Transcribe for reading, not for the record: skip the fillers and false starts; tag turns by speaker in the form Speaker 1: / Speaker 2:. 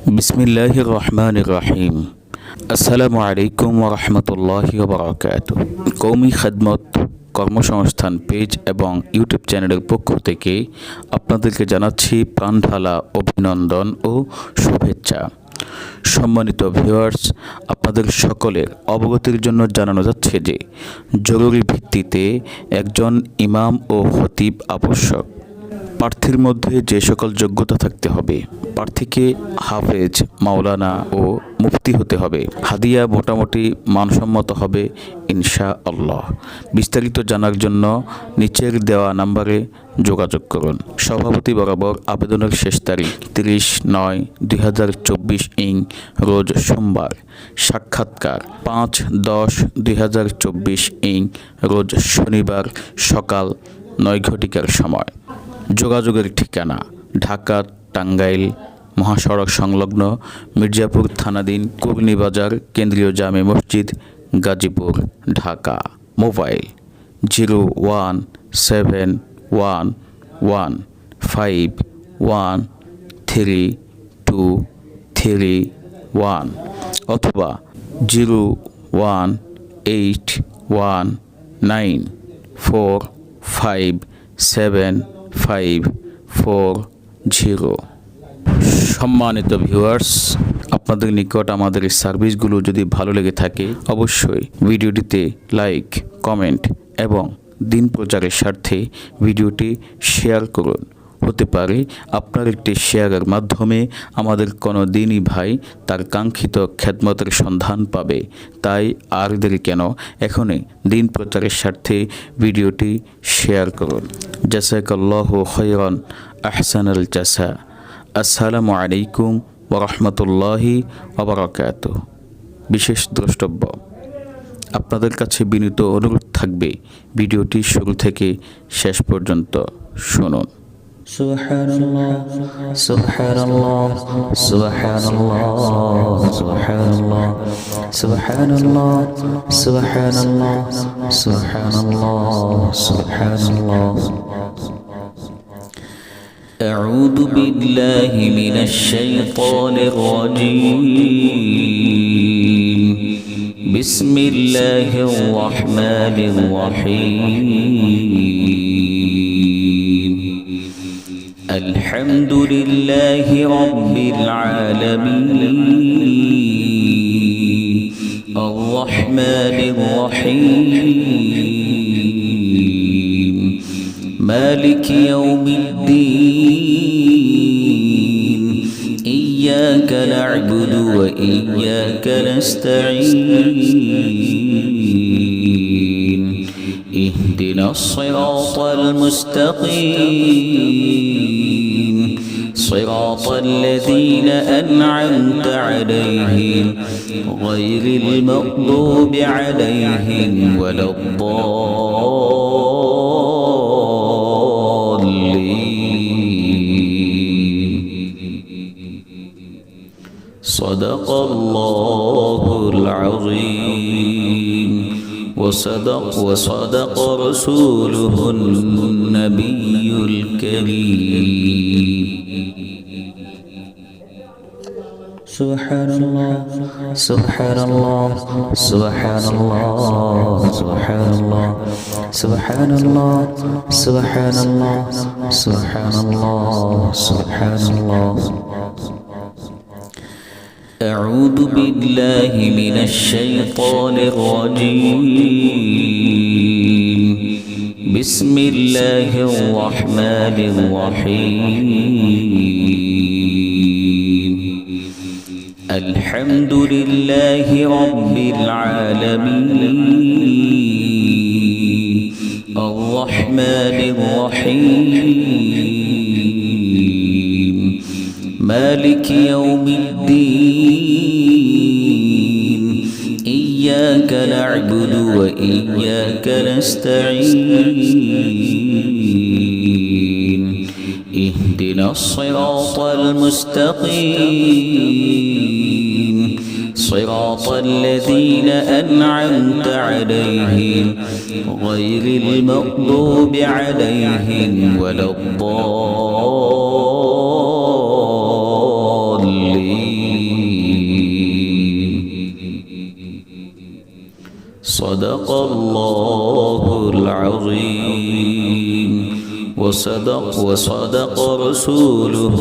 Speaker 1: বিসমিল্লাহির রহমানির রহিম। আসসালামু আলাইকুম ওয়া রাহমাতুল্লাহি ওয়া বারাকাতুহু। কওমি খিদমত কর্মসংস্থান পেজ এবং ইউটিউব চ্যানেলের পক্ষ থেকে আপনাদেরকে জানাচ্ছি প্রাণঢালা অভিনন্দন ও শুভেচ্ছা। সম্মানিত ভিউয়ার্স, আপনাদের সকলের অবগতির জন্য জানানো যাচ্ছে যে জরুরি ভিত্তিতে একজন ইমাম ও খতিব আবশ্যক। প্রার্থীর মধ্যে যে সকল যোগ্যতা থাকতে হবে, প্রার্থীকে হাফেজ, মাওলানা ও মুফতি হতে হবে। হাদিয়া মোটামুটি মানসম্মত হবে ইনশাআল্লাহ। বিস্তারিত জানার জন্য নিচের দেওয়া নাম্বারে যোগাযোগ করুন। সভাপতি বরাবর আবেদনের শেষ তারিখ 30/9/2024 রোজ সোমবার। সাক্ষাৎকার 5/10/2024 রোজ শনিবার সকাল 9 ঘটিকার সময়। যোগাযোগের ঠিকানা ঢাকা টাঙ্গাইল মহাসড়ক সংলগ্ন মির্জাপুর থানাধীন কুর্নিবাজার কেন্দ্রীয় জামে মসজিদ গাজীপুর ঢাকা। মোবাইল 01711513231 অথবা 018157540। সম্মানিত ভিউয়ার্স, আপনাদের নিকট আমাদের এই সার্ভিসগুলো যদি ভালো লেগে থাকে অবশ্যই ভিডিওটিতে লাইক, কমেন্ট এবং দিন প্রচারের স্বার্থে ভিডিওটি শেয়ার করুন। হতে পারে আপনার একটি শেয়ারের মাধ্যমে আমাদের কোনো দিনই ভাই তার কাঙ্ক্ষিত খেদমতের সন্ধান পাবে। তাই আর দেরি কেন, এখনই দিন প্রচারের স্বার্থে ভিডিওটি শেয়ার করুন। জাযাকাল্লাহু খায়রান আহসানাল জাযা। আসসালামু আলাইকুম ওয়া রাহমাতুল্লাহি ওয়া বারাকাতুহু। বিশেষ দ্রষ্টব্য, আপনাদের কাছে বিনীত অনুরোধ থাকবে ভিডিওটি শুরু থেকে শেষ পর্যন্ত শুনুন।
Speaker 2: সুবহানাল্লাহ সুবহানাল্লাহ সুবহানাল্লাহ সুবহানাল্লাহ সুবহানাল্লাহ সুবহানাল্লাহ সুবহানাল্লাহ সুবহানাল্লাহ। أعوذ بالله من الشيطان الرجيم. بسم الله الرحمن الرحيم. الحمد لله رب العالمين الرحمن الرحيم مالك يوم الدين إياك نعبد وإياك نستعين اهدنا الصراط المستقيم صراط الذين أنعمت عليهم غير المغضوب عليهم ولا الضالين. صدق الله العظيم وصدق رسوله النبي الكريم. سبحان الله سبحان الله سبحان الله سبحان الله سبحان الله سبحان الله سبحان الله سبحان الله. أعوذ بالله من الشيطان الرجيم. بسم الله الرحمن الرحيم. الحمد لله رب العالمين الرحمن الرحيم مالك يوم الدين إياك نعبد وإياك نستعين اهدنا الصراط المستقيم صراط الذين أنعمت عليهم غير المغضوب عليهم ولا الضالين. صدق الله العظيم وصدق رسوله